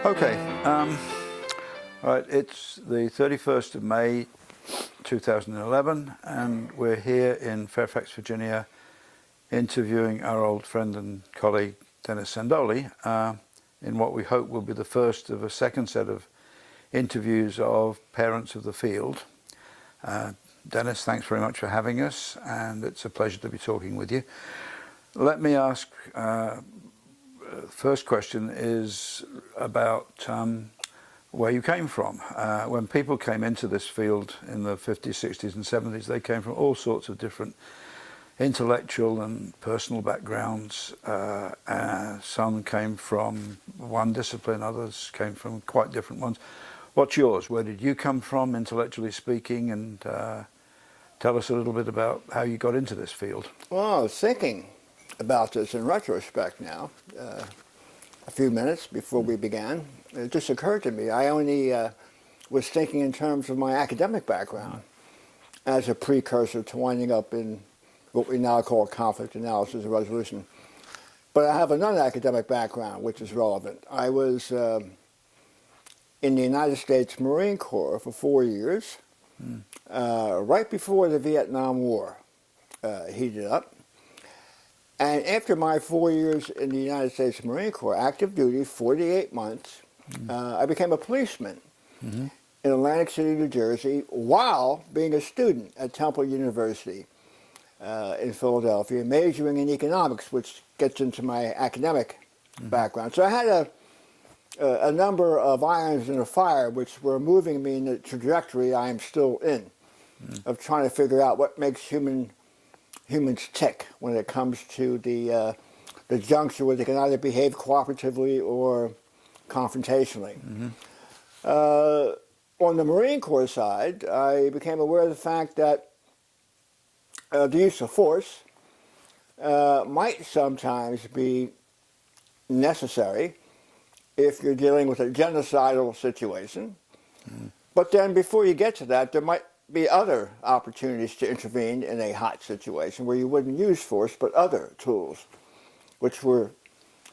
Okay, right, it's the 31st of May 2011 and we're here in Fairfax, Virginia interviewing our old friend and colleague Dennis Sandole in what we hope will be the first of a second set of interviews of parents of the field. Dennis, thanks very much for having us, and it's a pleasure to be talking with you. Let me ask, first question is about where you came from. When people came into this field in the 50s, 60s and 70s, they came from all sorts of different intellectual and personal backgrounds. Some came from one discipline, others came from quite different ones. What's yours? Where did you come from, intellectually speaking? And tell us a little bit about how you got into this field. Well, I was thinking about this in retrospect now, a few minutes before we began. It just occurred to me, I only was thinking in terms of my academic background as a precursor to winding up in what we now call conflict analysis and resolution. But I have a non-academic background, which is relevant. I was in the United States Marine Corps for 4 years, right before the Vietnam War heated up. And after my 4 years in the United States Marine Corps, active duty, 48 months, I became a policeman in Atlantic City, New Jersey, while being a student at Temple University in Philadelphia, majoring in economics, which gets into my academic background. So I had a number of irons in the fire which were moving me in the trajectory I am still in, of trying to figure out what makes humans tick when it comes to the juncture where they can either behave cooperatively or confrontationally. On the Marine Corps side, I became aware of the fact that the use of force might sometimes be necessary if you're dealing with a genocidal situation. But then before you get to that, there might be other opportunities to intervene in a hot situation where you wouldn't use force, but other tools, which were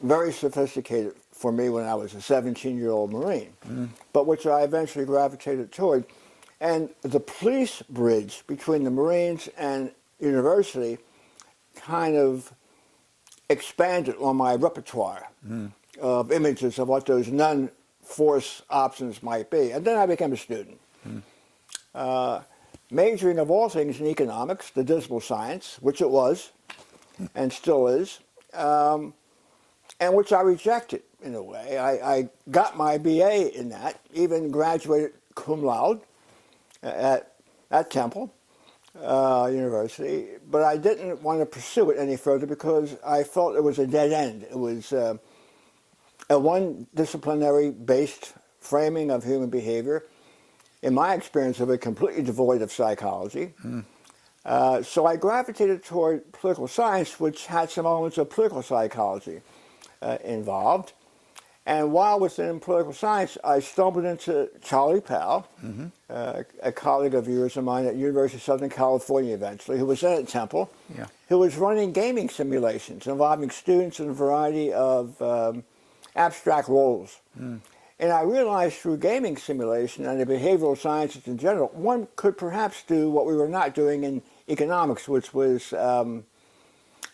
very sophisticated for me when I was a 17-year-old Marine, but which I eventually gravitated toward. And the police bridge between the Marines and university kind of expanded on my repertoire of images of what those non-force options might be. And then I became a student. Majoring of all things in economics, the dismal science, which it was, and still is, and which I rejected in a way. I got my BA in that, even graduated cum laude at Temple University, but I didn't want to pursue it any further because I felt it was a dead end. It was a one-disciplinary-based framing of human behavior, in my experience of it, completely devoid of psychology. So I gravitated toward political science, which had some elements of political psychology involved. And while within political science, I stumbled into Charlie Powell, a colleague of yours of mine at University of Southern California eventually, who was then at Temple, who was running gaming simulations involving students in a variety of abstract roles. And I realized through gaming simulation and the behavioral sciences in general, one could perhaps do what we were not doing in economics, which was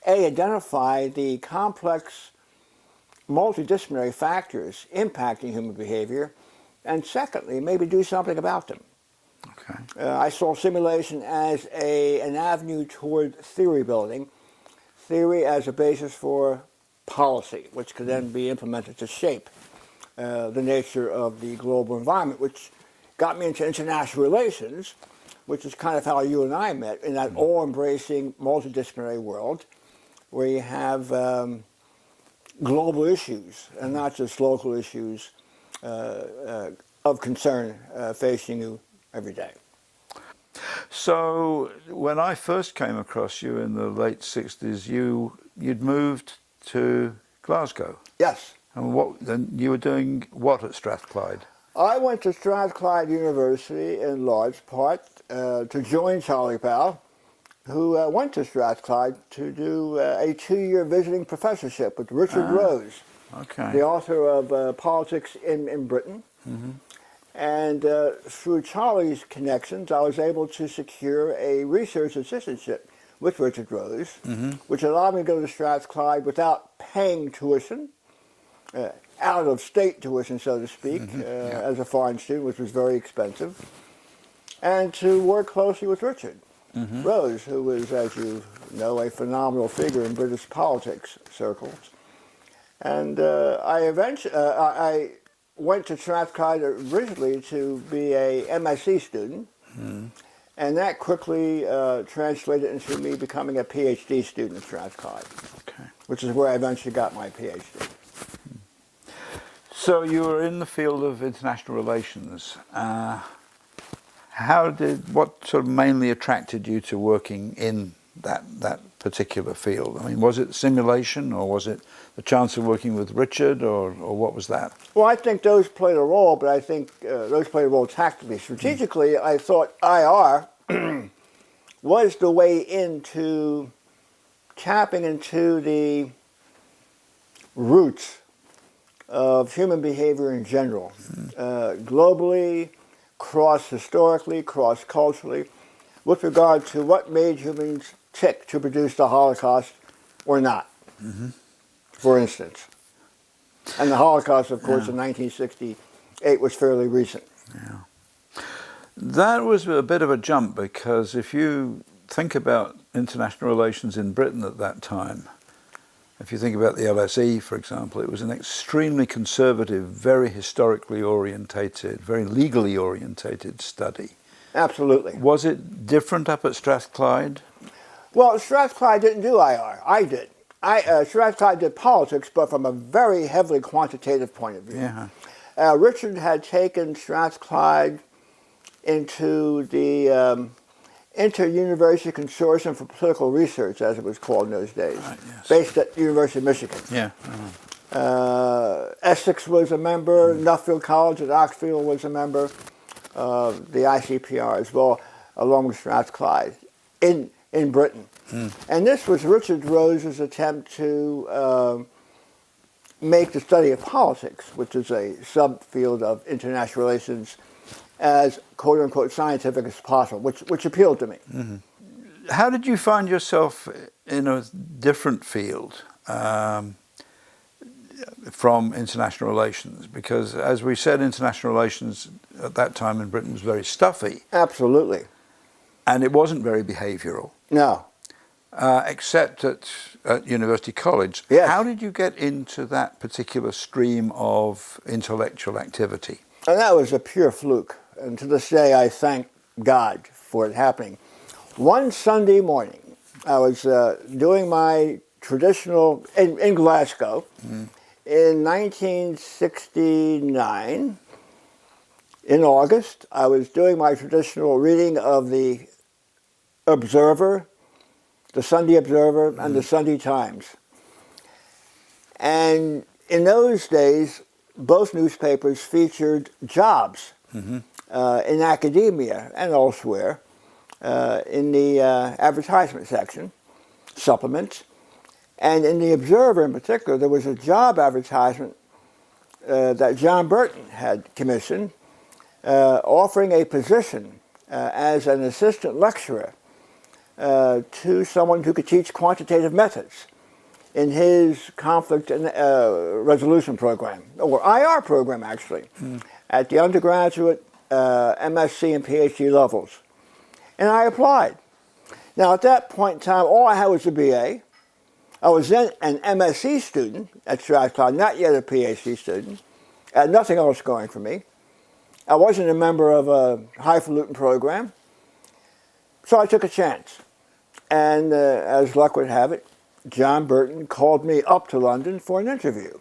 identify the complex multidisciplinary factors impacting human behavior, and secondly, maybe do something about them. I saw simulation as an avenue toward theory building, theory as a basis for policy, which could then be implemented to shape the nature of the global environment, which got me into international relations, which is kind of how you and I met, in that all-embracing, multidisciplinary world where you have global issues and not just local issues of concern facing you every day. So when I first came across you in the late 60s, you'd moved to Glasgow. Yes. And then you were doing what at Strathclyde? I went to Strathclyde University in large part to join Charlie Powell, who went to Strathclyde to do a 2-year visiting professorship with Richard Rose, Okay. the author of Politics in Britain. And through Charlie's connections, I was able to secure a research assistantship with Richard Rose, which allowed me to go to Strathclyde without paying tuition, out-of-state tuition, so to speak, as a foreign student, which was very expensive, and to work closely with Richard Rose, who was, as you know, a phenomenal figure in British politics circles. And I went to Strathclyde originally to be a MSc student, and that quickly translated into me becoming a PhD student at Strathclyde, which is where I eventually got my PhD. So you were in the field of international relations. What sort of mainly attracted you to working in that particular field? I mean, was it simulation, or was it the chance of working with Richard, or what was that? Well, I think those played a role, but I think those played a role tactically. Strategically, I thought IR was the way into tapping into the roots of human behavior in general, globally, cross-historically, cross-culturally, with regard to what made humans tick to produce the Holocaust or not, for instance. And the Holocaust, of course, in 1968 was fairly recent. Yeah. That was a bit of a jump, because if you think about international relations in Britain at that time, if you think about the LSE, for example, it was an extremely conservative, very historically orientated, very legally orientated study. Absolutely. Was it different up at Strathclyde? Well, Strathclyde didn't do IR. I did. Strathclyde did politics, but from a very heavily quantitative point of view. Yeah. Richard had taken Strathclyde into the Inter-University Consortium for Political Research, as it was called in those days, based at University of Michigan. Yeah. Essex was a member, Nuffield College at Oxford was a member of the ICPR as well, along with Strathclyde in Britain. And this was Richard Rose's attempt to make the study of politics, which is a subfield of international relations, as quote-unquote scientific as possible, which appealed to me. How did you find yourself in a different field from international relations? Because, as we said, international relations at that time in Britain was very stuffy. Absolutely. And it wasn't very behavioural. No. Except at University College. Yes. How did you get into that particular stream of intellectual activity? And that was a pure fluke. And to this day, I thank God for it happening. One Sunday morning, I was doing my traditional, in Glasgow, in 1969, in August, I was doing my traditional reading of the Observer, the Sunday Observer, and the Sunday Times. And in those days, both newspapers featured jobs in academia and elsewhere in the advertisement section, supplements. And in the Observer in particular, there was a job advertisement that John Burton had commissioned, offering a position as an assistant lecturer to someone who could teach quantitative methods in his conflict and resolution program, or IR program actually, at the undergraduate, MSc and PhD levels. And I applied. Now at that point in time, all I had was a BA. I was then an MSc student at Strathclyde, not yet a PhD student. I had nothing else going for me. I wasn't a member of a highfalutin program. So I took a chance. And as luck would have it, John Burton called me up to London for an interview.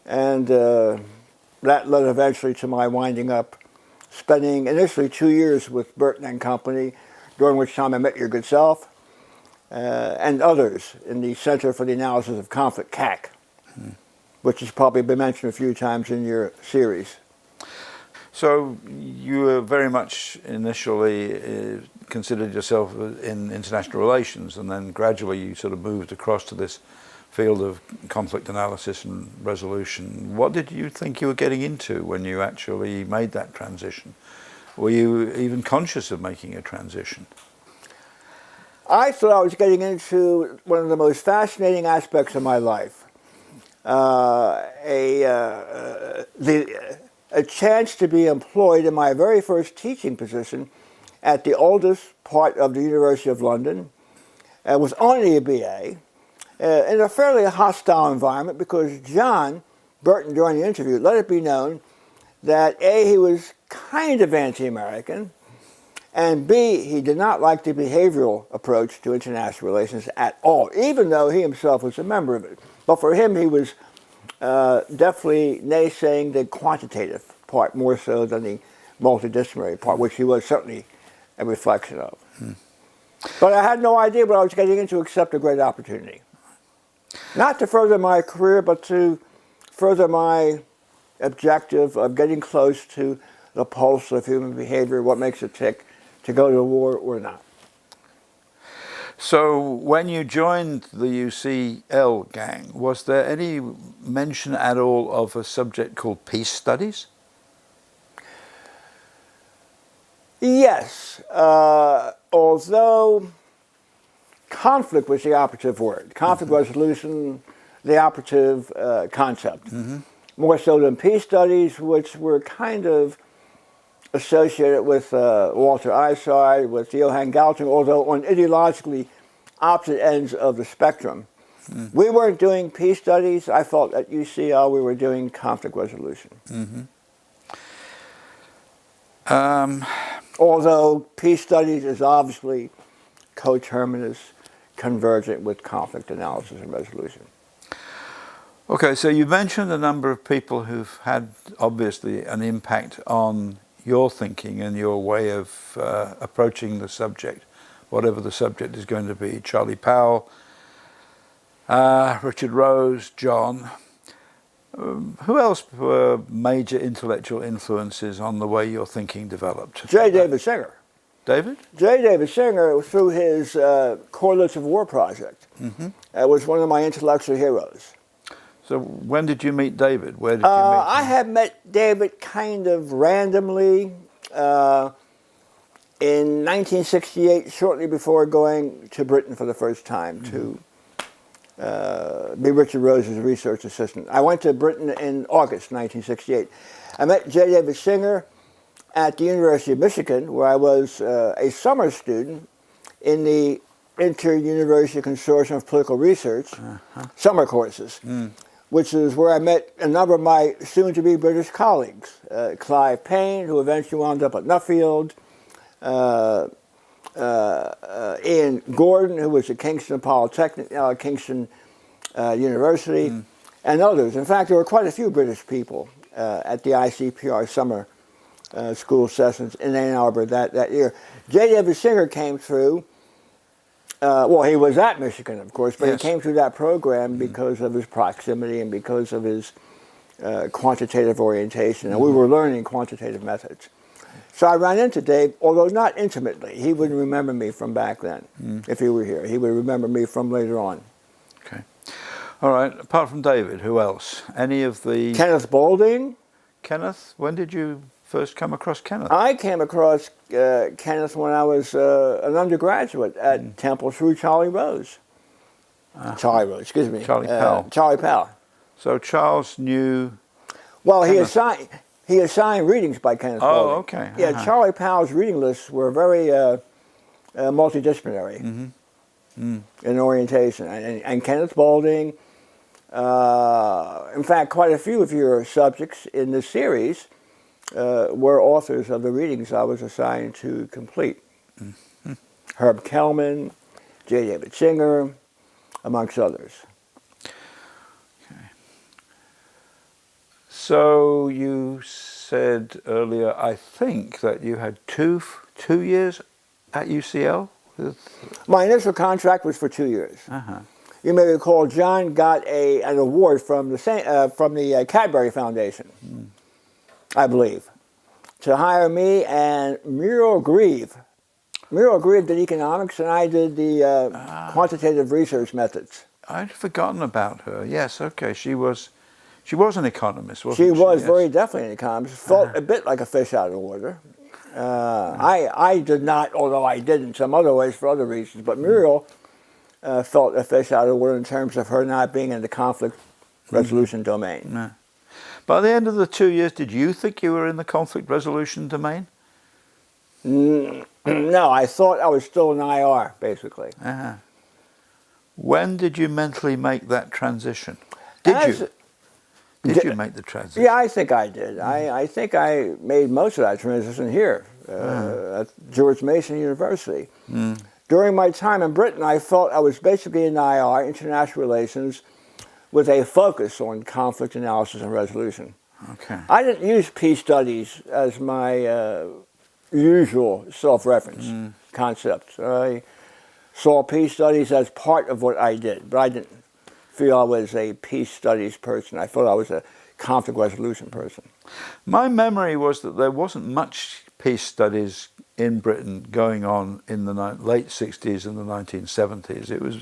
And that led eventually to my winding up spending initially 2 years with Burton and Company, during which time I met your good self, and others in the Center for the Analysis of Conflict, CAC, which has probably been mentioned a few times in your series. So you were very much initially considered yourself in international relations, and then gradually you sort of moved across to this field of conflict analysis and resolution. What did you think you were getting into when you actually made that transition? Were you even conscious of making a transition? I thought I was getting into one of the most fascinating aspects of my life. A chance to be employed in my very first teaching position at the oldest part of the University of London. It was only a BA, in a fairly hostile environment because John Burton, during the interview, let it be known that A, he was kind of anti-American, and B, he did not like the behavioral approach to international relations at all, even though he himself was a member of it. But for him, he was definitely naysaying the quantitative part more so than the multidisciplinary part, which he was certainly a reflection of. But I had no idea what I was getting into except a great opportunity. Not to further my career, but to further my objective of getting close to the pulse of human behavior, what makes it tick, to go to war or not. So when you joined the UCL gang, was there any mention at all of a subject called peace studies? Yes, although conflict was the operative word. Conflict resolution, the operative concept. More so than peace studies, which were kind of associated with Walter Isard, with Johann Galtung, although on ideologically opposite ends of the spectrum. We weren't doing peace studies. I felt at UCL we were doing conflict resolution. Although peace studies is obviously coterminous, convergent with conflict analysis and resolution. Okay, so you mentioned a number of people who've had obviously an impact on your thinking and your way of approaching the subject, whatever the subject is going to be. Charlie Powell, Richard Rose, John. Who else were major intellectual influences on the way your thinking developed? J. David Singer. David? J. David Singer, through his Correlates of War project, was one of my intellectual heroes. So when did you meet David? Where did you meet him? I had met David kind of randomly in 1968, shortly before going to Britain for the first time to be Richard Rose's research assistant. I went to Britain in August 1968. I met J. David Singer at the University of Michigan, where I was a summer student in the Inter-University Consortium of Political Research summer courses, which is where I met a number of my soon-to-be British colleagues. Clive Payne, who eventually wound up at Nuffield, Ian Gordon, who was at Kingston Polytechnic, now at Kingston University, and others. In fact, there were quite a few British people at the ICPR summer school sessions in Ann Arbor that year. J. David Singer came through. Well, he was at Michigan, of course, but Yes. he came through that program because of his proximity and because of his quantitative orientation, and we were learning quantitative methods. So I ran into Dave, although not intimately. He wouldn't remember me from back then, if he were here. He would remember me from later on. Okay. All right. Apart from David, who else? Any of the... Kenneth Boulding. Kenneth? When did you first come across Kenneth? I came across Kenneth when I was an undergraduate at Temple through Charlie Rose. Charlie Rose, excuse me. Charlie Powell. Charlie Powell. So Charles knew... Well, Kenneth. he assigned readings by Kenneth Oh, Boulding. okay. Yeah, Charlie Powell's reading lists were very multidisciplinary in orientation. And Kenneth Boulding, in fact, quite a few of your subjects in this series were authors of the readings I was assigned to complete. Herb Kelman, J. David Singer, amongst others. So you said earlier, I think, that you had two years at UCL? My initial contract was for 2 years. You may recall John got an award from the Cadbury Foundation, I believe, to hire me and Muriel Grieve. Muriel Grieve did economics, and I did the quantitative research methods. I'd forgotten about her. Yes, okay. She was an economist, wasn't she? She was Yes. very definitely an economist. Felt a bit like a fish out of the water. I did not, although I did in some other ways for other reasons, but Muriel felt a fish out of the water in terms of her not being in the conflict resolution domain. No. By the end of the 2 years, did you think you were in the conflict resolution domain? No, I thought I was still in IR, basically. Uh-huh. When did you mentally make that transition? Did you make the transition? Yeah, I think I did. I think I made most of that transition here at George Mason University. During my time in Britain, I felt I was basically in IR, international relations, with a focus on conflict analysis and resolution. Okay. I didn't use peace studies as my usual self-reference concept. I saw peace studies as part of what I did, but I didn't feel I was a peace studies person. I thought I was a conflict resolution person. My memory was that there wasn't much peace studies in Britain going on in the late 60s and the 1970s. It was,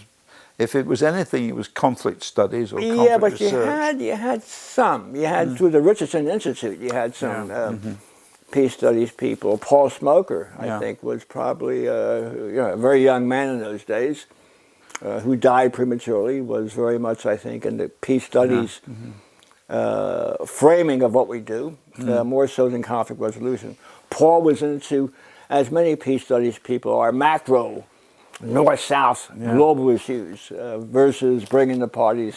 if it was anything, it was conflict studies or conflict Yeah, but research. you had some. You had through the Richardson Institute, you had some peace studies people. Paul Smoker, I think, was probably a very young man in those days, who died prematurely, was very much, I think, in the peace studies framing of what we do, more so than conflict resolution. Paul was into, as many peace studies people are, macro, north-south, global issues versus bringing the parties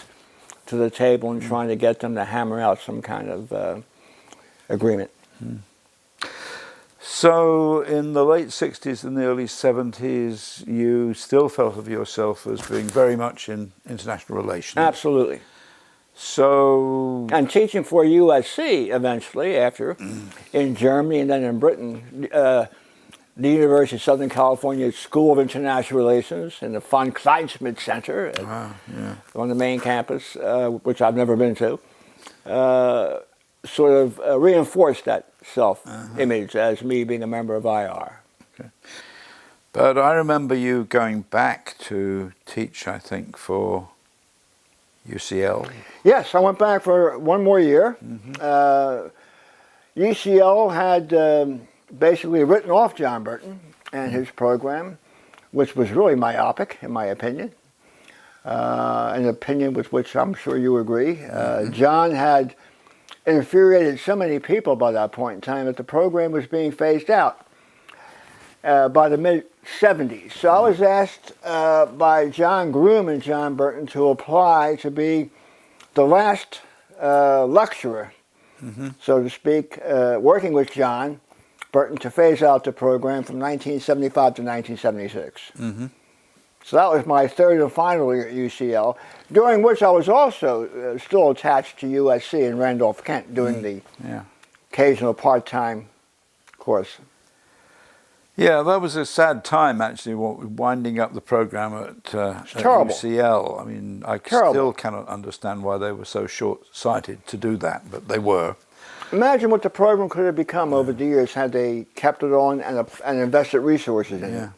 to the table and trying to get them to hammer out some kind of agreement. So in the late 60s and the early 70s, you still felt of yourself as being very much in international relations. Absolutely. So... And teaching for USC eventually, after, in Germany and then in Britain, the University of Southern California School of International Relations in the von Kleinsmith Center on the main campus, which I've never been to, sort of reinforced that self-image as me being a member of IR. Okay. But I remember you going back to teach, I think, for UCL. Yes, I went back for one more year. UCL had basically written off John Burton and his program, which was really myopic, in my opinion, an opinion with which I'm sure you agree. John had infuriated so many people by that point in time that the program was being phased out by the mid-70s. So I was asked by John Groom and John Burton to apply to be the last lecturer, so to speak, working with John Burton to phase out the program from 1975 to 1976. So that was my third and final year at UCL, during which I was also still attached to USC in Randolph-Kent, doing the occasional part-time course. Yeah, that was a sad time, actually, winding up the program at UCL. I mean, I still cannot understand why they were so short-sighted to do that, but they were. Imagine what the program could have become over the years had they kept it on and invested resources in it.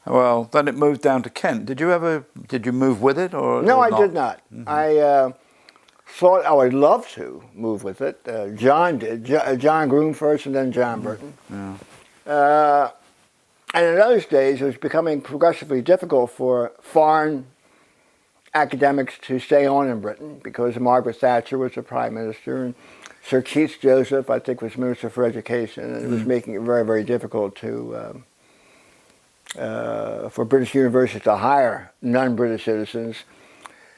Well, then it moved down to Kent. Did you move with it or No, or I did not. I thought I would love to move with it. John did. John Groom first and then John Burton. And in those days, it was becoming progressively difficult for foreign academics to stay on in Britain because Margaret Thatcher was the Prime Minister and Sir Keith Joseph, I think, was Minister for Education, and it was making it very, very difficult to for British universities to hire non-British citizens.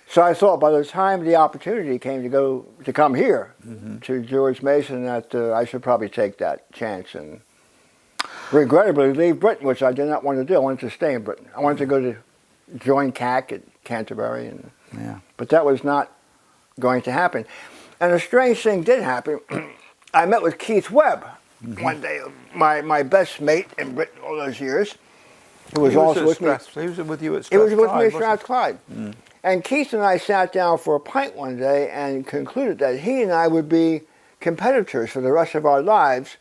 So I thought by the time the opportunity came to come here to George Mason that I should probably take that chance and regrettably leave Britain, which I did not want to do. I wanted to stay in Britain. I wanted to go to join CAC at Canterbury, and but that was not going to happen. And a strange thing did happen. I met with Keith Webb one day, my best mate in Britain all those years, who was also with me. He was with you at Strathclyde. He was with me at Strathclyde. And Keith and I sat down for a pint one day and concluded that he and I would be competitors for the rest of our lives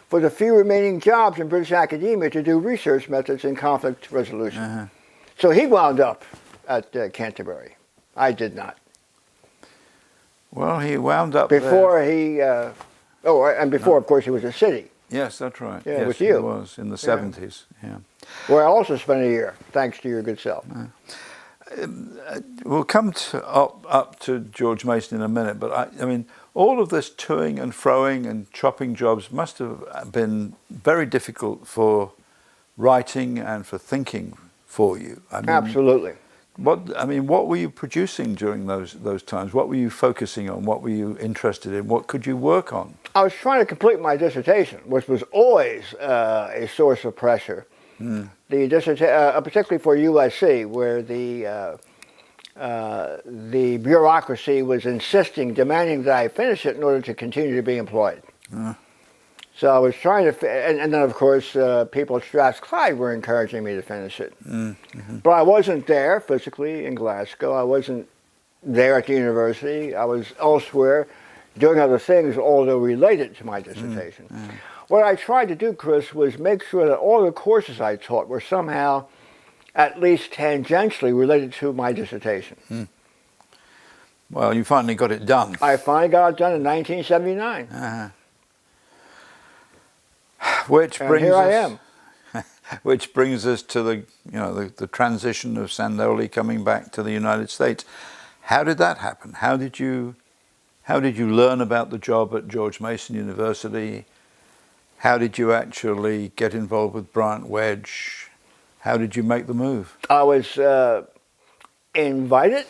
for the few remaining jobs in British academia to do research methods in conflict resolution. So he wound up at Canterbury. I did not. Well, he wound up Before there. he, and before, of course, he was a city, Yes, that's right. Yeah, yes, with you. He was in the 70s. Yeah. where I also spent a year, thanks to your good self. We'll come up to George Mason in a minute, but I mean, all of this toing and froing and chopping jobs must have been very difficult for writing and for thinking for you. I mean, Absolutely. What were you producing during those times? What were you focusing on? What were you interested in? What could you work on? I was trying to complete my dissertation, which was always a source of pressure. The particularly for USC, where the bureaucracy was demanding that I finish it in order to continue to be employed. So I was trying to, and then of course people at Strathclyde were encouraging me to finish it. But I wasn't there physically in Glasgow. I wasn't there at the university. I was elsewhere doing other things, although related to my dissertation. What I tried to do, Chris, was make sure that all the courses I taught were somehow at least tangentially related to my dissertation. Well, you finally got it done. I finally got it done in 1979. Which brings here us, I am. Which brings us to the transition of Sandole coming back to the United States. How did that happen? How did you learn about the job at George Mason University? How did you actually get involved with Bryant Wedge? How did you make the move? I was invited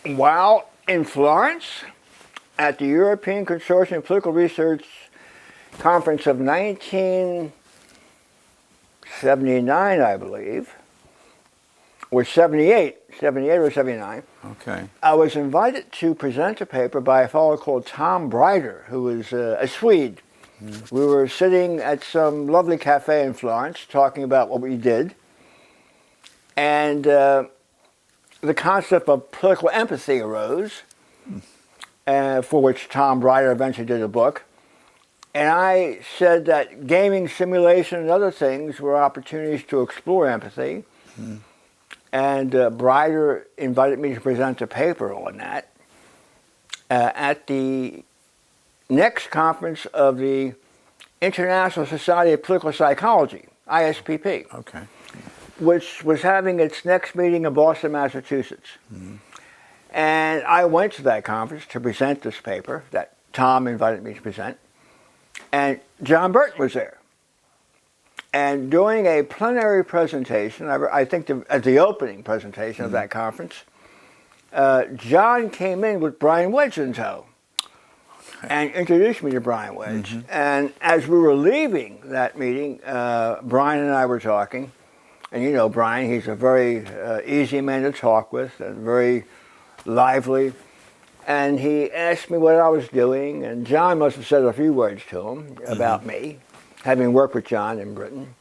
while in Florence at the European Consortium of Political Research Conference of 1979, I believe, or 78 or 79. Okay. I was invited to present a paper by a fellow called Tom Breider, who was a Swede. We were sitting at some lovely cafe in Florence talking about what we did. And the concept of political empathy arose, for which Tom Breider eventually did a book. And I said that gaming, simulation, and other things were opportunities to explore empathy. And Breider invited me to present a paper on that at the next conference of the International Society of Political Psychology, ISPP, Okay. which was having its next meeting in Boston, Massachusetts. And I went to that conference to present this paper that Tom invited me to present. And John Burton was there. And doing a plenary presentation, I think at the opening presentation of that conference, John came in with Brian Wedge in tow and introduced me to Brian Wedge. And as we were leaving that meeting, Brian and I were talking. And you know Brian, he's a very easy man to talk with and very lively. And he asked me what I was doing, and John must have said a few words to him about me, having worked with John in Britain.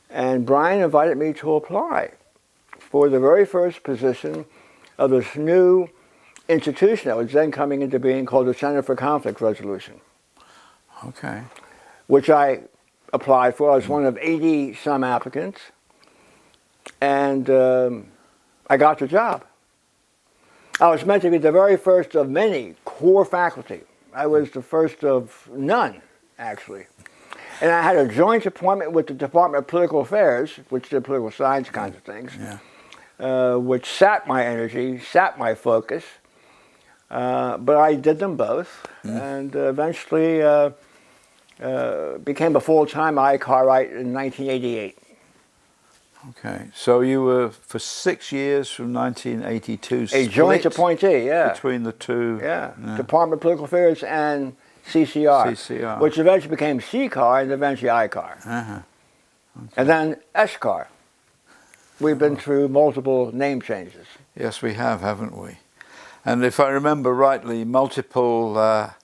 And Brian invited me to apply for the very first position of this new institution that was then coming into being called the Center for Conflict Resolution. Okay. Which I applied for. I was one of 80-some applicants. And I got the job. I was meant to be the very first of many core faculty. I was the first of none, actually. And I had a joint appointment with the Department of Political Affairs, which did political science kinds of things, which sapped my energy, sapped my focus. But I did them both, and eventually became a full-time ICARite in 1988. Okay, so you were for 6 years from 1982 a joint appointee, between the two. Department of Political Affairs and CCR, which eventually became CCAR and eventually ICAR. Okay. And then SCAR. We've been through multiple name changes. Yes, we have, haven't we? And if I remember rightly, multiple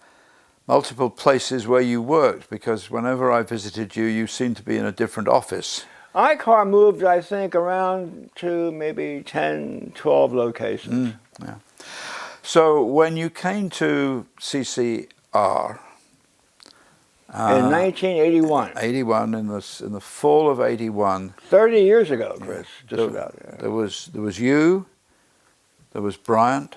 places where you worked, because whenever I visited you, you seemed to be in a different office. ICAR moved, I think, around to maybe 10, 12 locations. So when you came to CCR, in 1981. 81 in the fall of 81. 30 years ago, Chris. Just There, about. Yeah. there was you. There was Bryant.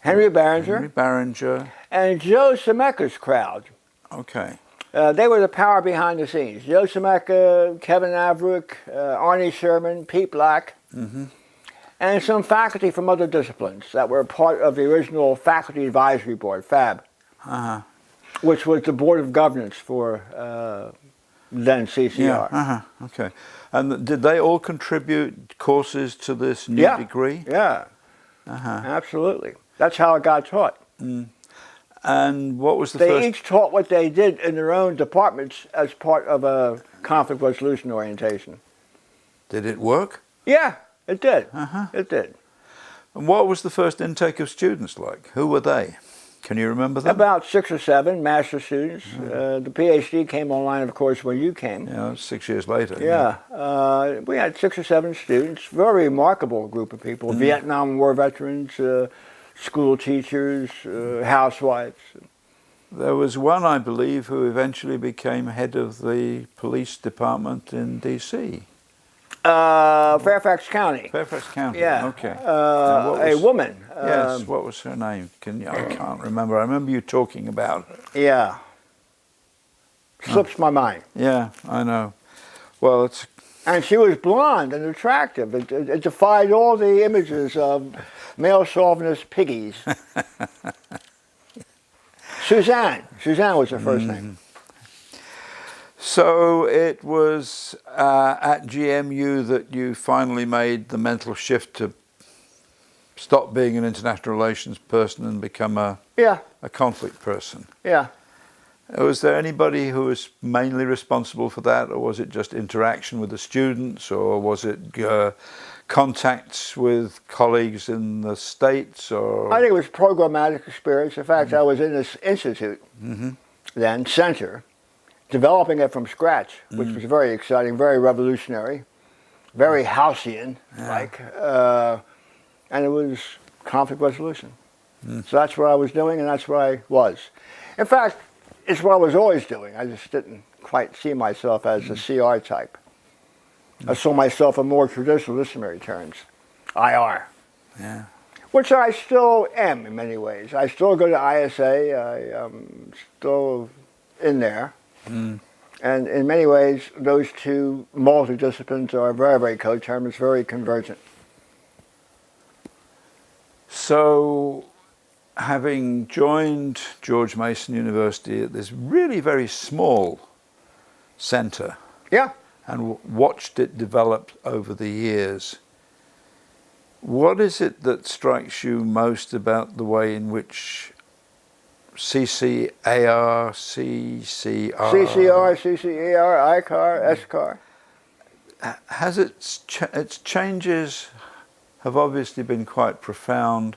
Henry Barringer. Henry Barringer. And Joe Semeka's crowd. Okay. They were the power behind the scenes. Joe Semeka, Kevin Averick, Arnie Sherman, Pete Black, and some faculty from other disciplines that were part of the original Faculty Advisory Board, FAB, which was the Board of Governance for then CCR. Yeah. Okay. And did they all contribute courses to this new degree? Yeah. Absolutely. That's how it got taught. And what was the They first? each taught what they did in their own departments as part of a conflict resolution orientation. Did it work? Yeah, it did. It did. And what was the first intake of students like? Who were they? Can you remember them? About 6 or 7 master students. The PhD came online, of course, when you came. Yeah, 6 years later. Yeah. We had 6 or 7 students. Very remarkable group of people. Vietnam War veterans, school teachers, housewives. There was one, I believe, who eventually became head of the police department in D.C. Fairfax County. Fairfax County. Yeah. Okay. A woman. Yes. What was her name? I can't remember. I remember you talking about her. Yeah. Slips my mind. Yeah, I know. Well, it's. And she was blonde and attractive. It defied all the images of male chauvinist piggies. Suzanne. Suzanne was her first name. So it was at GMU that you finally made the mental shift to stop being an international relations person and become a conflict person. Yeah. Was there anybody who was mainly responsible for that, or was it just interaction with the students, or was it contacts with colleagues in the States? Or I think it was programmatic experience. In fact, I was in this institute then, center, developing it from scratch, which was very exciting, very revolutionary, very Houseian-like, and it was conflict resolution. So that's what I was doing, and that's what I was. In fact, it's what I was always doing. I just didn't quite see myself as a CR type. I saw myself in more traditional disciplinary terms, IR. Yeah. Which I still am in many ways. I still go to ISA. I am still in there. And in many ways, those two multidisciplines are very, very coterminous, very convergent. So, having joined George Mason University at this really very small centre, and watched it develop over the years, what is it that strikes you most about the way in which CCAR, ICAR, SCAR. Has its changes have obviously been quite profound.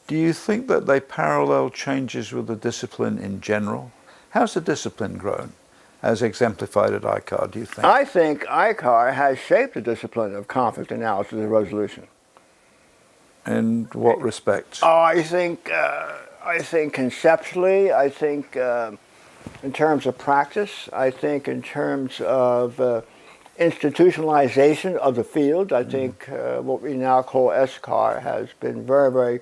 Do you think that they parallel changes with the discipline in general? How's the discipline grown, as exemplified at ICAR, do you think? I think ICAR has shaped the discipline of conflict analysis and resolution. In what respects? I think conceptually, I think in terms of practice, I think in terms of institutionalization of the field, I think what we now call SCAR has been very, very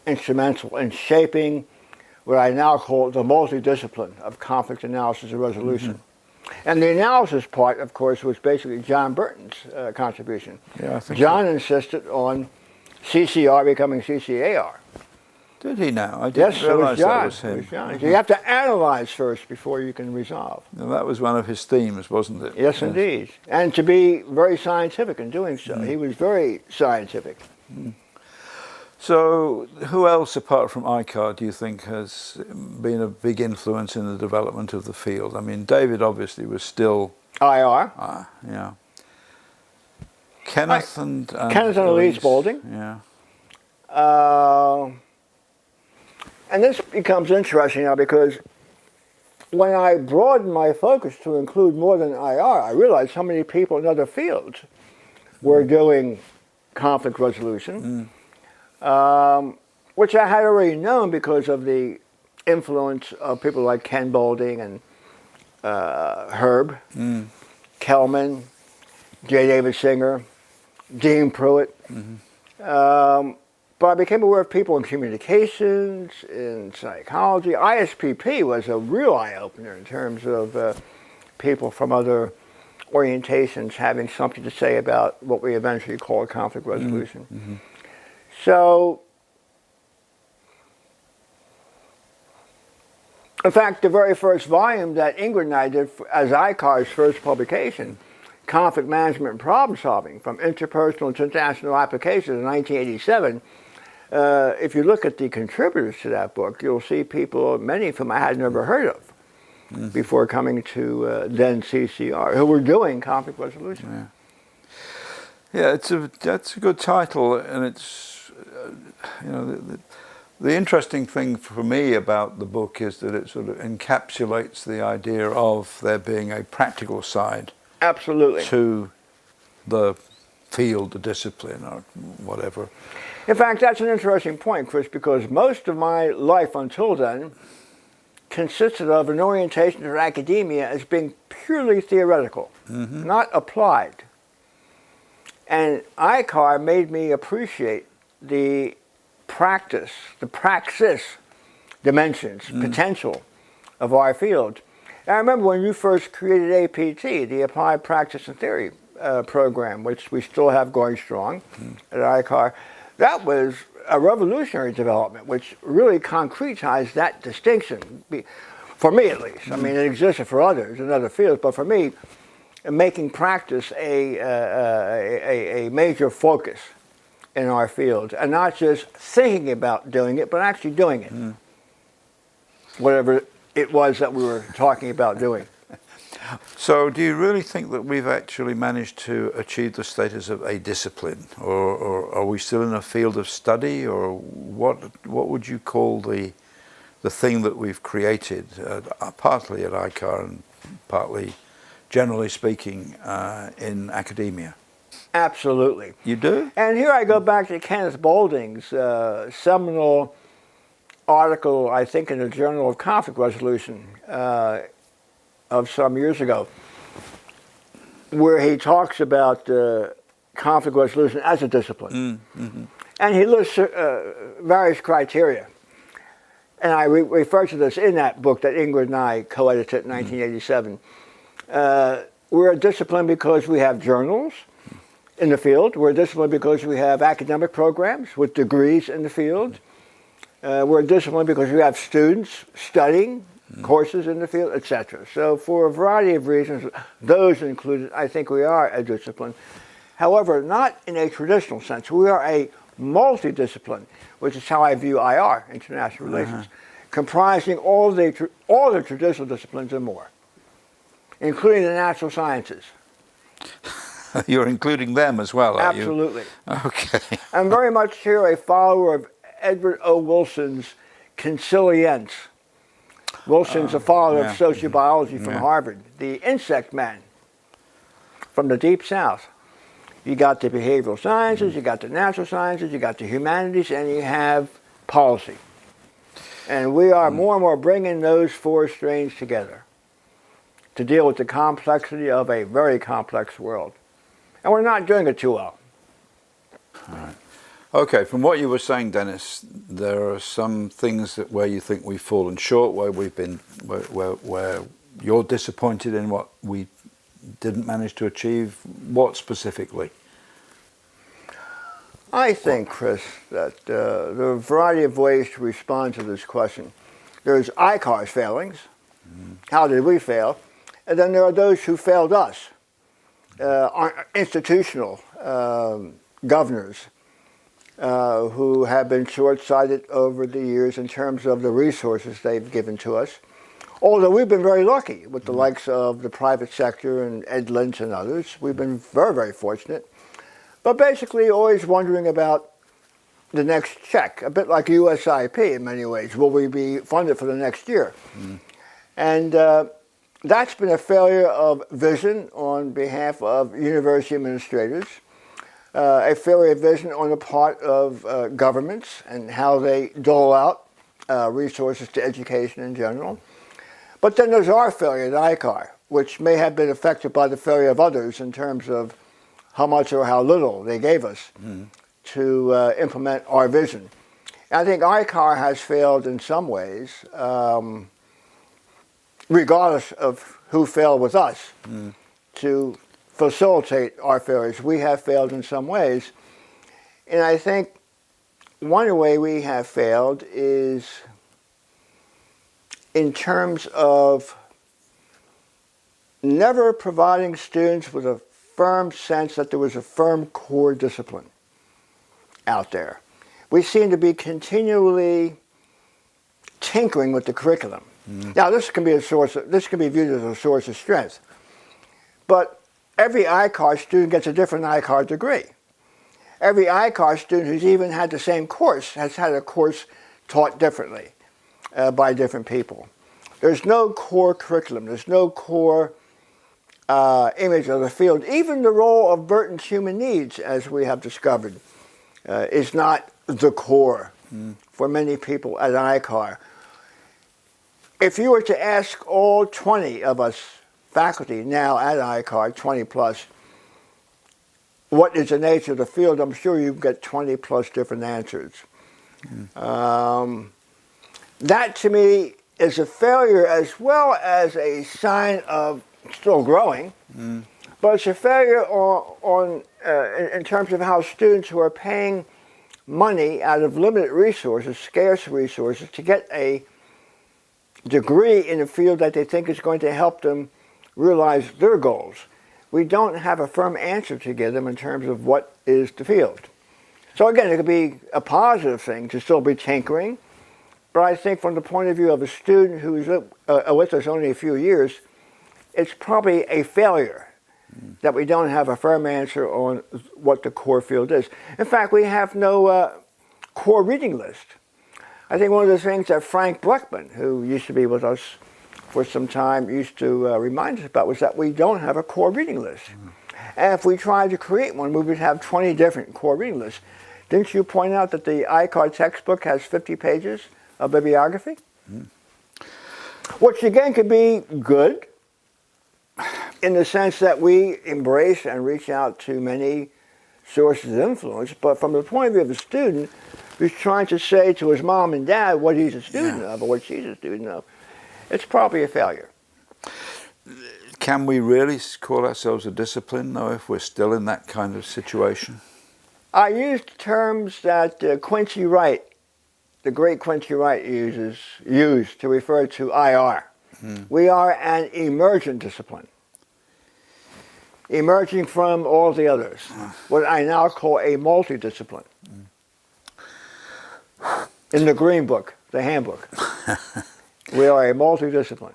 instrumental in shaping what I now call the multidiscipline of conflict analysis and resolution. And the analysis part, of course, was basically John Burton's contribution. Yeah, I think John insisted on CCR becoming CCAR. Did he now? I didn't realize that was him. It was John. So you have to analyze first before you can resolve. Now, that was one of his themes, wasn't it? Yes, indeed. And to be very scientific in doing so. He was very scientific. So who else apart from ICAR do you think has been a big influence in the development of the field? I mean, David obviously was still... IR. Yeah. Kenneth and Elise Boulding. Yeah. And this becomes interesting now because when I broadened my focus to include more than IR, I realized how many people in other fields were doing conflict resolution, which I had already known because of the influence of people like Ken Boulding and Herb, Kelman, J. David Singer, Dean Pruitt. But I became aware of people in communications, in psychology. ISPP was a real eye-opener in terms of people from other orientations having something to say about what we eventually call conflict resolution. So, in fact, the very first volume that Ingrid and I did as ICAR's first publication, Conflict Management and Problem Solving, from Interpersonal to International Applications in 1987, if you look at the contributors to that book, you'll see people, many of whom I had never heard of before coming to then CCR, who were doing conflict resolution. Yeah, that's a good title, and it's the interesting thing for me about the book is that it sort of encapsulates the idea of there being a practical side, absolutely, to the field, the discipline, or whatever. In fact, that's an interesting point, Chris, because most of my life until then consisted of an orientation to academia as being purely theoretical, not applied. And ICAR made me appreciate the practice, the praxis dimensions, potential of our field. And I remember when you first created APT, the Applied Practice and Theory program, which we still have going strong at ICAR, that was a revolutionary development, which really concretized that distinction, for me at least. I mean, it existed for others in other fields, but for me, making practice a major focus in our field, and not just thinking about doing it, but actually doing it. Whatever it was that we were talking about doing. So do you really think that we've actually managed to achieve the status of a discipline, or are we still in a field of study, or what would you call the thing that we've created, partly at ICAR and partly, generally speaking, in academia? Absolutely. You do? And here I go back to Kenneth Boulding's seminal article, I think, in the Journal of Conflict Resolution of some years ago, where he talks about conflict resolution as a discipline. And he lists various criteria. And I refer to this in that book that Ingrid and I co-edited in 1987. We're a discipline because we have journals in the field. We're a discipline because we have academic programs with degrees in the field. We're a discipline because we have students studying courses in the field, etc. So for a variety of reasons, those included, I think we are a discipline. However, not in a traditional sense. We are a multidiscipline, which is how I view IR, international relations, comprising all the traditional disciplines and more, including the natural sciences. You're including them as well, aren't you? Absolutely. Okay. I'm very much here a follower of Edward O. Wilson's consilience. Wilson's a father of sociobiology from Harvard, the insect man from the deep south. You got the behavioral sciences, you got the natural sciences, you got the humanities, and you have policy. And we are more and more bringing those four strains together to deal with the complexity of a very complex world. And we're not doing it too well. All right. Okay, from what you were saying, Dennis, there are some things where you think we've fallen short, where we've been, where you're disappointed in what we didn't manage to achieve. What specifically? I think, Chris, that there are a variety of ways to respond to this question. There's ICAR's failings. How did we fail? And then there are those who failed us, institutional governors, who have been short-sighted over the years in terms of the resources they've given to us. Although we've been very lucky with the likes of the private sector and Ed Lynch and others. We've been very, very fortunate. But basically always wondering about the next check, a bit like USAID in many ways. Will we be funded for the next year? And that's been a failure of vision on behalf of university administrators, a failure of vision on the part of governments and how they dole out resources to education in general. But then there's our failure at ICAR, which may have been affected by the failure of others in terms of how much or how little they gave us to implement our vision. And I think ICAR has failed in some ways, regardless of who failed with us, to facilitate our failures. We have failed in some ways. And I think one way we have failed is in terms of never providing students with a firm sense that there was a firm core discipline out there. We seem to be continually tinkering with the curriculum. Now, this can be viewed as a source of strength, but every ICAR student gets a different ICAR degree. Every ICAR student who's even had the same course has had a course taught differently by different people. There's no core curriculum. There's no core image of the field. Even the role of Burton's human needs, as we have discovered, is not the core for many people at ICAR. If you were to ask all 20 of us faculty now at ICAR, 20 plus, what is the nature of the field, I'm sure you get 20 plus different answers. That to me is a failure as well as a sign of still growing, but it's a failure in terms of how students who are paying money out of limited resources, scarce resources, to get a degree in a field that they think is going to help them realize their goals. We don't have a firm answer to give them in terms of what is the field. So again, it could be a positive thing to still be tinkering, but I think from the point of view of a student who is with us only a few years, it's probably a failure that we don't have a firm answer on what the core field is. In fact, we have no core reading list. I think one of the things that Frank Bleckman, who used to be with us for some time, used to remind us about was that we don't have a core reading list. And if we tried to create one, we would have 20 different core reading lists. Didn't you point out that the ICAR textbook has 50 pages of bibliography? Which again could be good in the sense that we embrace and reach out to many sources of influence, but from the point of view of the student who's trying to say to his mom and dad what he's a student of or what she's a student of, it's probably a failure. Can we really call ourselves a discipline, though, if we're still in that kind of situation? I used terms that Quincy Wright, the great Quincy Wright, used to refer to IR. We are an emergent discipline, emerging from all the others, what I now call a multidiscipline. In the Green Book, the handbook, we are a multidiscipline.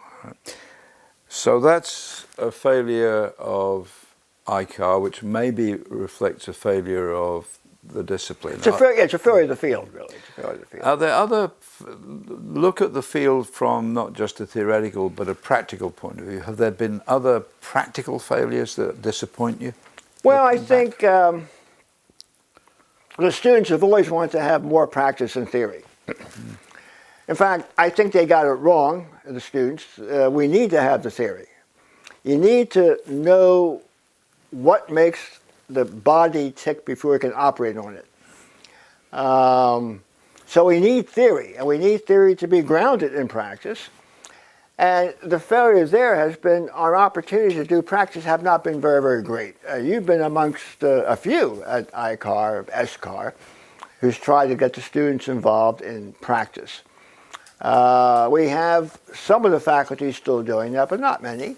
So that's a failure of ICAR, which maybe reflects a failure of the discipline. It's a failure of the field, really. It's a failure of the field. Are there other, look at the field from not just a theoretical but a practical point of view. Have there been other practical failures that disappoint you? Well, I think the students have always wanted to have more practice than theory. In fact, I think they got it wrong, the students. We need to have the theory. You need to know what makes the body tick before we can operate on it. So we need theory, and we need theory to be grounded in practice. And the failure there has been our opportunities to do practice have not been very, very great. You've been amongst a few at ICAR, SCAR, who's tried to get the students involved in practice. We have some of the faculty still doing that, but not many.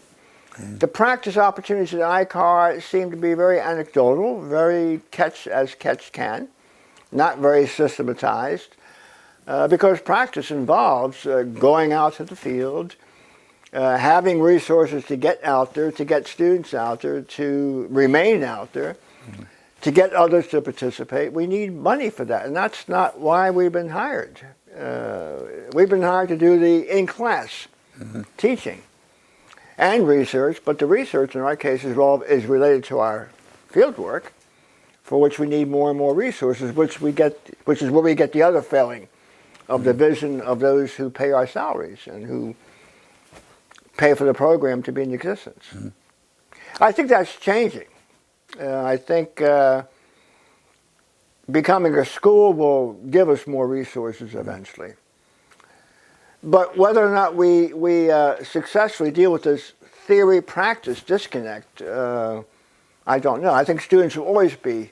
The practice opportunities at ICAR seem to be very anecdotal, very catch as catch can, not very systematized, because practice involves going out to the field, having resources to get out there, to get students out there, to remain out there, to get others to participate. We need money for that, and that's not why we've been hired. We've been hired to do the in-class teaching and research, but the research in our case is related to our field work, for which we need more and more resources, which is where we get the other failing of the vision of those who pay our salaries and who pay for the program to be in existence. I think that's changing. I think becoming a school will give us more resources eventually. But whether or not we successfully deal with this theory-practice disconnect, I don't know. I think students will always be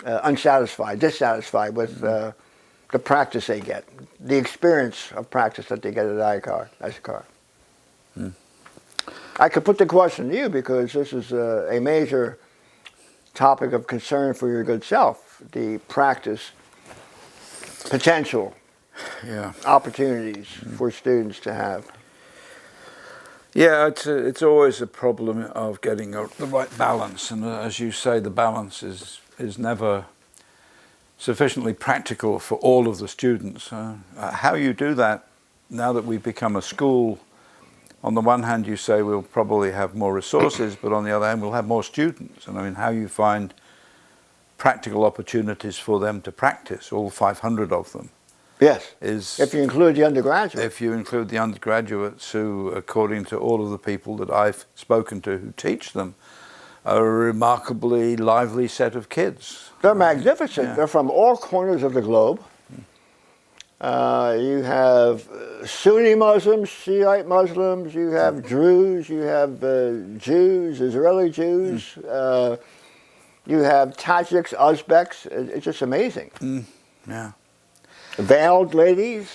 dissatisfied with the practice they get, the experience of practice that they get at ICAR. I could put the question to you because this is a major topic of concern for your good self, the practice potential opportunities for students to have. Yeah, it's always a problem of getting the right balance, and as you say, the balance is never sufficiently practical for all of the students. How you do that now that we've become a school, on the one hand you say we'll probably have more resources, but on the other hand we'll have more students. And I mean, how you find practical opportunities for them to practice, all 500 of them. Yes, if you include the undergraduates. If you include the undergraduates who, according to all of the people that I've spoken to who teach them, are a remarkably lively set of kids. They're magnificent. Yeah. They're from all corners of the globe. You have Sunni Muslims, Shiite Muslims, you have Druze, you have Jews, Israeli Jews, you have Tajiks, Uzbeks. It's just amazing. Yeah. Veiled ladies.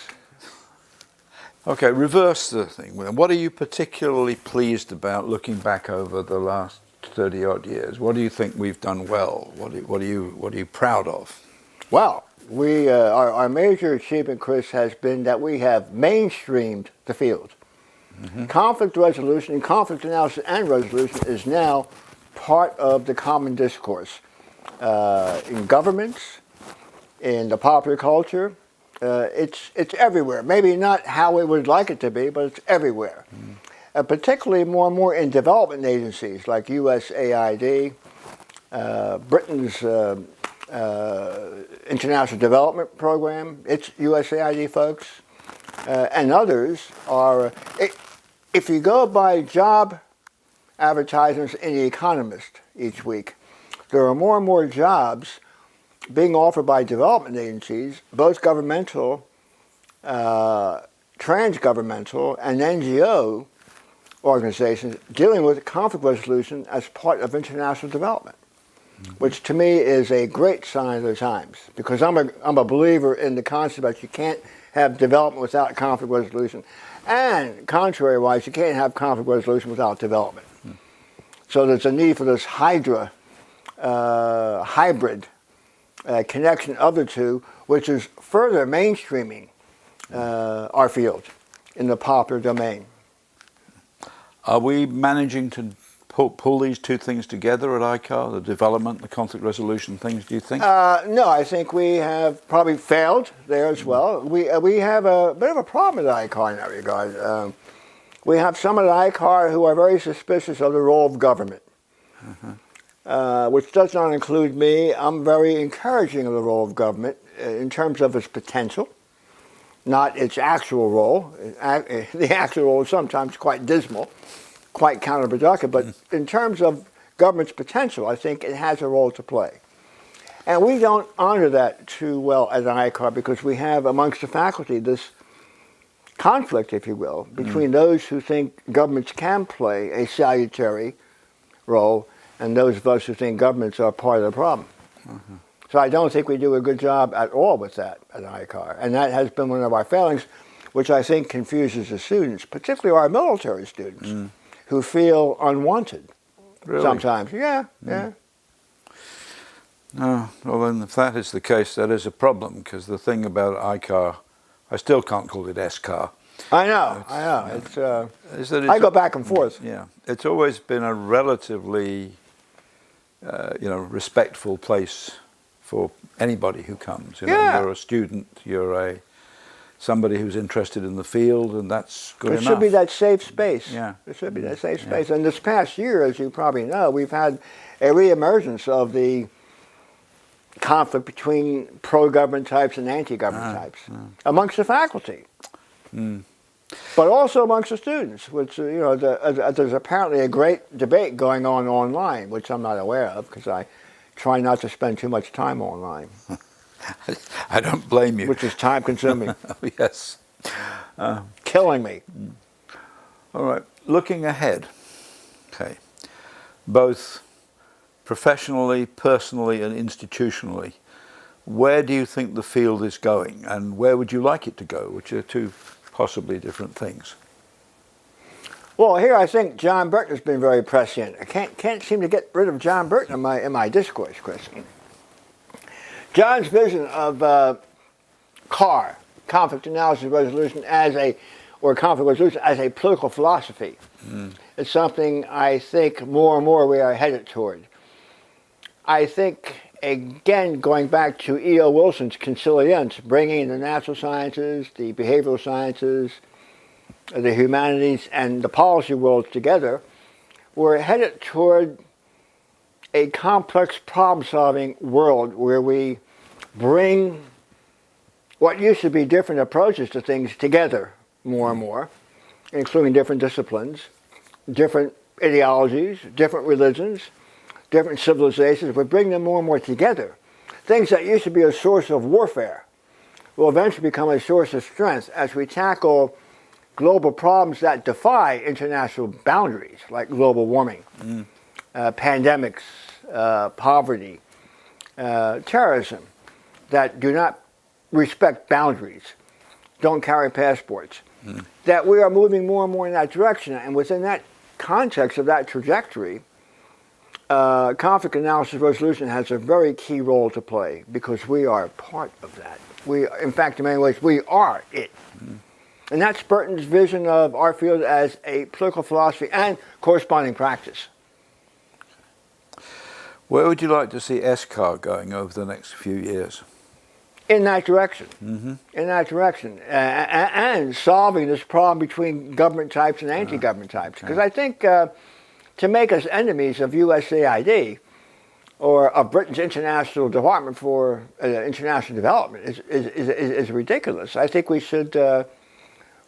Okay, reverse the thing. What are you particularly pleased about looking back over the last 30-odd years? What do you think we've done well? What are you proud of? Well, our major achievement, Chris, has been that we have mainstreamed the field. Conflict resolution and conflict analysis and resolution is now part of the common discourse in governments, in the popular culture. It's everywhere. Maybe not how we would like it to be, but it's everywhere. Particularly more and more in development agencies like USAID, Britain's International Development Program, it's USAID folks, and others are. If you go by job advertisements in The Economist each week, there are more and more jobs being offered by development agencies, both governmental, trans-governmental, and NGO organizations dealing with conflict resolution as part of international development, which to me is a great sign of the times, because I'm a believer in the concept that you can't have development without conflict resolution, and contrary-wise, you can't have conflict resolution without development. So there's a need for this hybrid connection of the two, which is further mainstreaming our field in the popular domain. Are we managing to pull these two things together at ICAR, the development, the conflict resolution things, do you think? No, I think we have probably failed there as well. We have a bit of a problem at ICAR in that regard. We have some at ICAR who are very suspicious of the role of government. Which does not include me. I'm very encouraging of the role of government in terms of its potential, not its actual role. The actual role is sometimes quite dismal, quite counterproductive, but in terms of government's potential, I think it has a role to play. And we don't honor that too well at ICAR because we have amongst the faculty this conflict, if you will, between those who think governments can play a salutary role and those of us who think governments are part of the problem. So I don't think we do a good job at all with that at ICAR. And that has been one of our failings, which I think confuses the students, particularly our military students, who feel unwanted sometimes. Yeah. No, well then if that is the case, that is a problem, because the thing about ICAR, I still can't call it SCAR. I know. I go back and forth. Yeah, it's always been a relatively respectful place for anybody who comes. You're a student, you're somebody who's interested in the field, and that's good enough. It should be that safe space. Yeah. It should be that safe space. And this past year, as you probably know, we've had a reemergence of the conflict between pro-government types and anti-government types amongst the faculty. But also amongst the students, which, there's apparently a great debate going on online, which I'm not aware of because I try not to spend too much time online. I don't blame you. Which is time consuming. Yes. Killing me. All right. Looking ahead, okay, both professionally, personally, and institutionally, where do you think the field is going, and where would you like it to go, which are two possibly different things? Well, here I think John Burton has been very prescient. I can't seem to get rid of John Burton in my discourse, Chris. John's vision of CAR, conflict analysis resolution, conflict resolution as a political philosophy, is something I think more and more we are headed toward. I think, again, going back to E.O. Wilson's consilience, bringing the natural sciences, the behavioral sciences, the humanities, and the policy worlds together, we're headed toward a complex problem-solving world where we bring what used to be different approaches to things together more and more, including different disciplines, different ideologies, different religions, different civilizations. We bring them more and more together. Things that used to be a source of warfare will eventually become a source of strength as we tackle global problems that defy international boundaries, like global warming, pandemics, poverty, terrorism, that do not respect boundaries, don't carry passports, that we are moving more and more in that direction. And within that context of that trajectory, conflict analysis resolution has a very key role to play because we are part of that. In fact, in many ways, we are it. And that's Burton's vision of our field as a political philosophy and corresponding practice. Where would you like to see SCAR going over the next few years? In that direction. In that direction. And solving this problem between government types and anti-government types. Because I think to make us enemies of USAID or of Britain's International Department for International Development is ridiculous. I think we should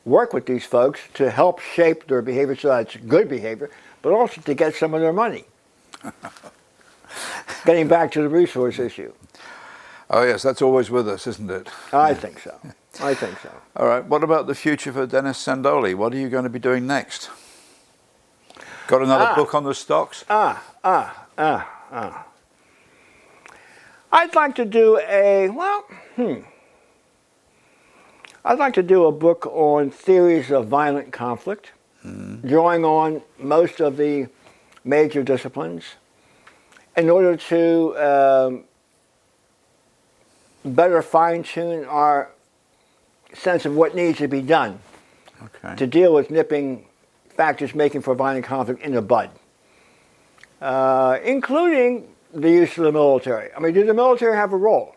work with these folks to help shape their behavior so that's good behavior, but also to get some of their money. Getting back to the resource issue. Oh yes, that's always with us, isn't it? I think so. I think so. All right, what about the future for Dennis Sandole? What are you going to be doing next? Got another book on the stocks? I'd like to do I'd like to do a book on theories of violent conflict, drawing on most of the major disciplines in order to better fine-tune our sense of what needs to be done to deal with nipping factors making for violent conflict in the bud, including the use of the military. I mean, do the military have a role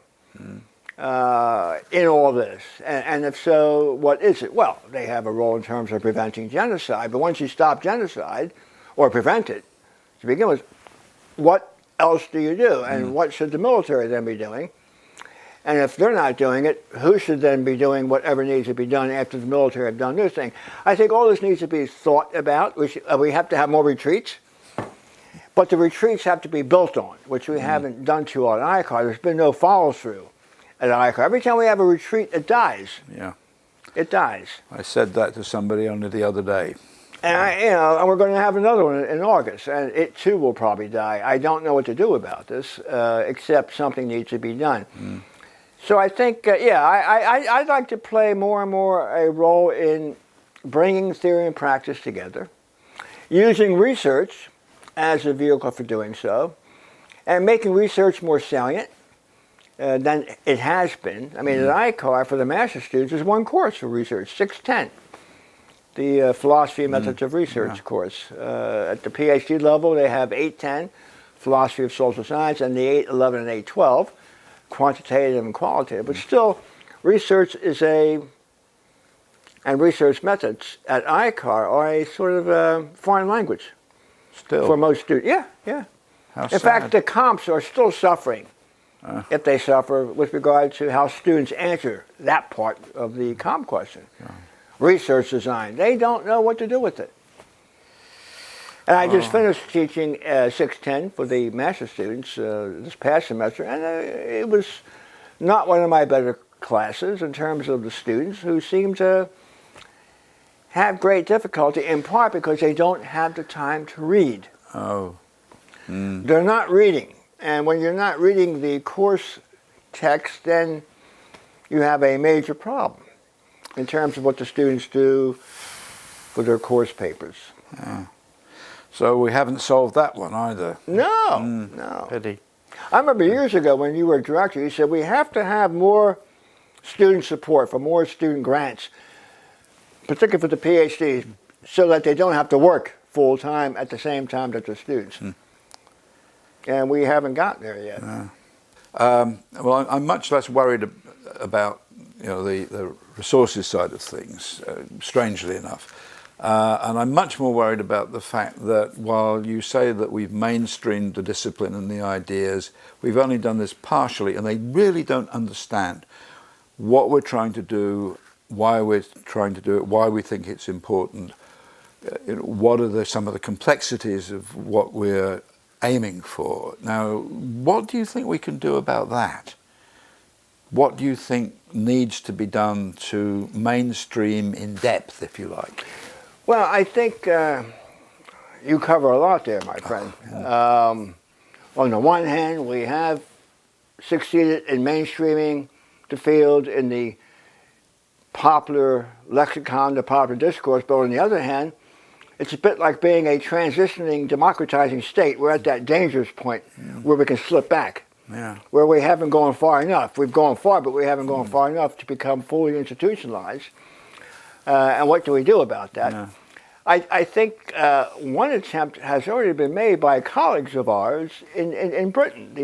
in all this? And if so, what is it? Well, they have a role in terms of preventing genocide, but once you stop genocide, or prevent it, to begin with, what else do you do? And what should the military then be doing? And if they're not doing it, who should then be doing whatever needs to be done after the military have done their thing? I think all this needs to be thought about. We have to have more retreats. But the retreats have to be built on, which we haven't done too well at ICAR. There's been no follow-through at ICAR. Every time we have a retreat, it dies. Yeah. It dies. I said that to somebody only the other day. And and we're going to have another one in August, and it too will probably die. I don't know what to do about this, except something needs to be done. So I think, I'd like to play more and more a role in bringing theory and practice together, using research as a vehicle for doing so, and making research more salient than it has been. I mean, at ICAR, for the master's students, there's one course for research, 610, the Philosophy and Methods of Research course. At the PhD level, they have 810, Philosophy of Social Science, and the 811 and 812, quantitative and qualitative. But still, research and research methods at ICAR are a sort of foreign language. Still? For most students. Yeah. How In sad. fact, the comps are still suffering if they suffer with regard to how students answer that part of the COM question. Research design, they don't know what to do with it. And I just finished teaching 610 for the master students this past semester, and it was not one of my better classes in terms of the students who seem to have great difficulty, in part because they don't have the time to read. They're not reading. And when you're not reading the course text, then you have a major problem in terms of what the students do for their course papers. So we haven't solved that one either. No. Pity. I remember years ago when you were director, you said we have to have more student support for more student grants, particularly for the PhDs, so that they don't have to work full-time at the same time that they're students. And we haven't gotten there yet. Well, I'm much less worried about the resources side of things, strangely enough. And I'm much more worried about the fact that while you say that we've mainstreamed the discipline and the ideas, we've only done this partially, and they really don't understand what we're trying to do, why we're trying to do it, why we think it's important, what are some of the complexities of what we're aiming for. Now, what do you think we can do about that? What do you think needs to be done to mainstream in depth, if you like? Well, I think you cover a lot there, my friend. On the one hand, we have succeeded in mainstreaming the field in the popular lexicon, the popular discourse, but on the other hand, it's a bit like being a transitioning, democratizing state. We're at that dangerous point where we can slip back, where we haven't gone far enough. We've gone far, but we haven't gone far enough to become fully institutionalized. And what do we do about that? I think one attempt has already been made by colleagues of ours in Britain.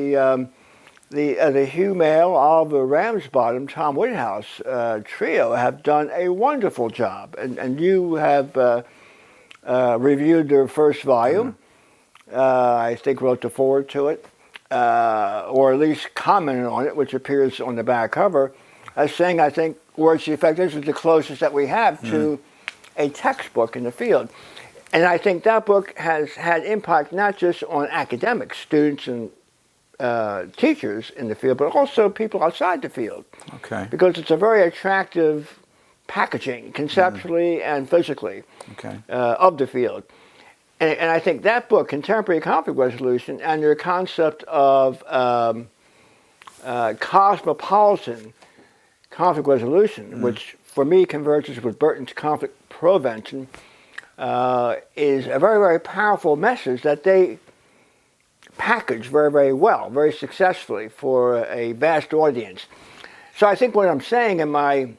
The Hugh Mail, Oliver Ramsbottom, Tom Woodhouse trio have done a wonderful job, and you have reviewed their first volume. I think wrote the foreword to it, or at least commented on it, which appears on the back cover, as saying, I think, words to the effect, this is the closest that we have to a textbook in the field. And I think that book has had impact not just on academics, students and teachers in the field, but also people outside the field. Because it's a very attractive packaging, conceptually and physically, of the field. And I think that book, Contemporary Conflict Resolution, and their concept of cosmopolitan conflict resolution, which for me converges with Burton's conflict prevention, is a very, very powerful message that they package very, very well, very successfully for a vast audience. So I think what I'm saying in my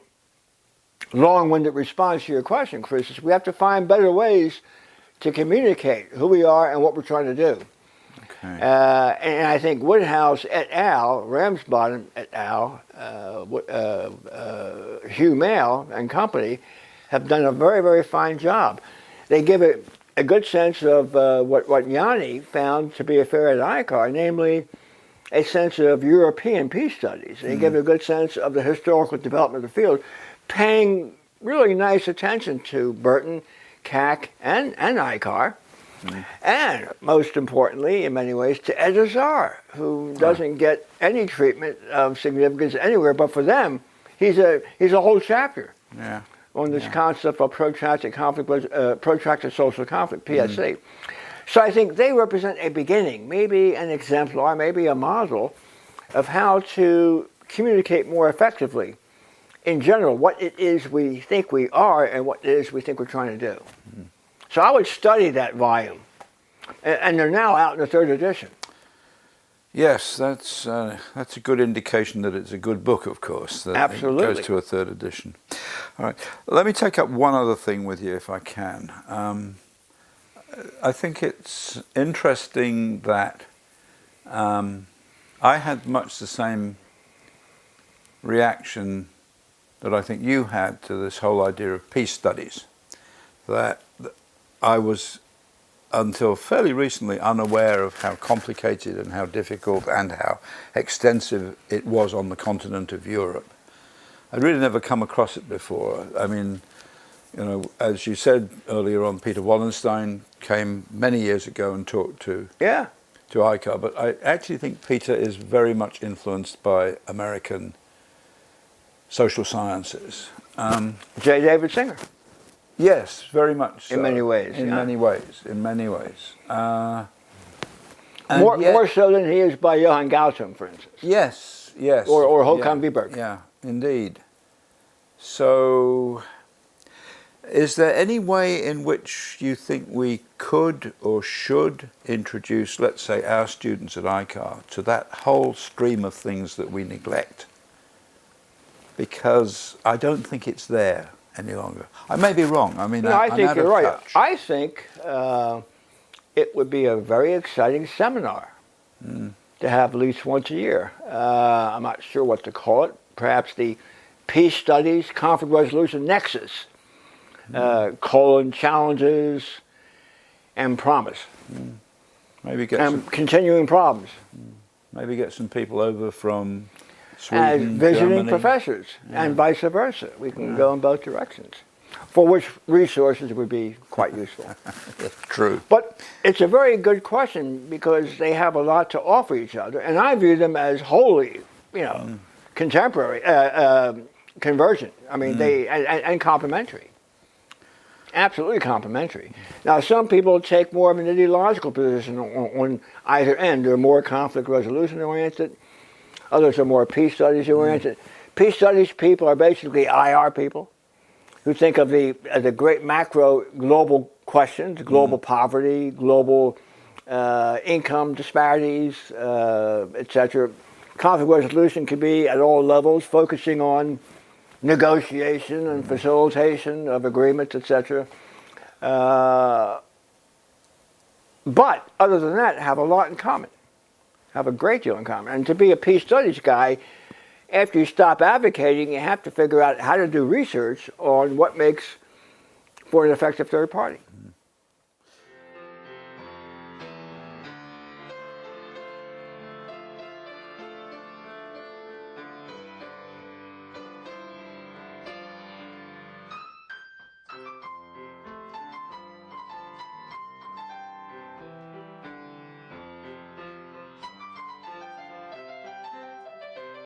long-winded response to your question, Chris, is we have to find better ways to communicate who we are and what we're trying to do. And I think Woodhouse et al., Ramsbottom et al., Hugh Mail and company have done a very, very fine job. They give it a good sense of what Yanni found to be a failure at ICAR, namely a sense of European peace studies. They give it a good sense of the historical development of the field, paying really nice attention to Burton, CAC, and ICAR. And most importantly, in many ways, to Ed Azar, who doesn't get any treatment of significance anywhere, but for them, he's a whole chapter on this concept of protracted conflict, protracted social conflict, PSC. So I think they represent a beginning, maybe an exemplar, maybe a model of how to communicate more effectively, in general, what it is we think we are and what it is we think we're trying to do. So I would study that volume, and they're now out in the third edition. Yes, that's a good indication that it's a good book, of course. That Absolutely. It goes to a third edition. All right. Let me take up one other thing with you, if I can. I think it's interesting that I had much the same reaction that I think you had to this whole idea of peace studies. That I was until fairly recently, unaware of how complicated and how difficult and how extensive it was on the continent of Europe. I'd really never come across it before. I mean, you know, as you said earlier on, Peter Wallenstein came many years ago and talked to ICAR, but I actually think Peter is very much influenced by American social sciences. J. David Singer. Yes, very much so. In many ways. In many ways. More so than he is by Johann Galtung, for instance. Yes. Or Håkan Wiberg. Yeah, indeed. So, is there any way in which you think we could or should introduce, let's say, our students at ICAR to that whole stream of things that we neglect? Because I don't think it's there any longer. I may be wrong. I mean, no, I think you're right. Touch. I think it would be a very exciting seminar to have at least once a year. I'm not sure what to call it. Perhaps the Peace Studies Conflict Resolution Nexus, challenges and promise. Maybe get some continuing problems. Maybe get some people over from Sweden, as visiting Germany. Professors, and vice versa. We can go in both directions, for which resources would be quite useful. True. But it's a very good question because they have a lot to offer each other, and I view them as wholly, contemporary, convergent. I mean, and complementary. Absolutely complementary. Now, some people take more of an ideological position on either end. They're more conflict resolution oriented. Others are more peace studies oriented. Peace studies people are basically IR people who think of the great macro global questions, global poverty, global income disparities, etc. Conflict resolution can be at all levels, focusing on negotiation and facilitation of agreements, etc. But other than that, have a lot in common. Have a great deal in common. And to be a peace studies guy, after you stop advocating, you have to figure out how to do research on what makes for an effective third party.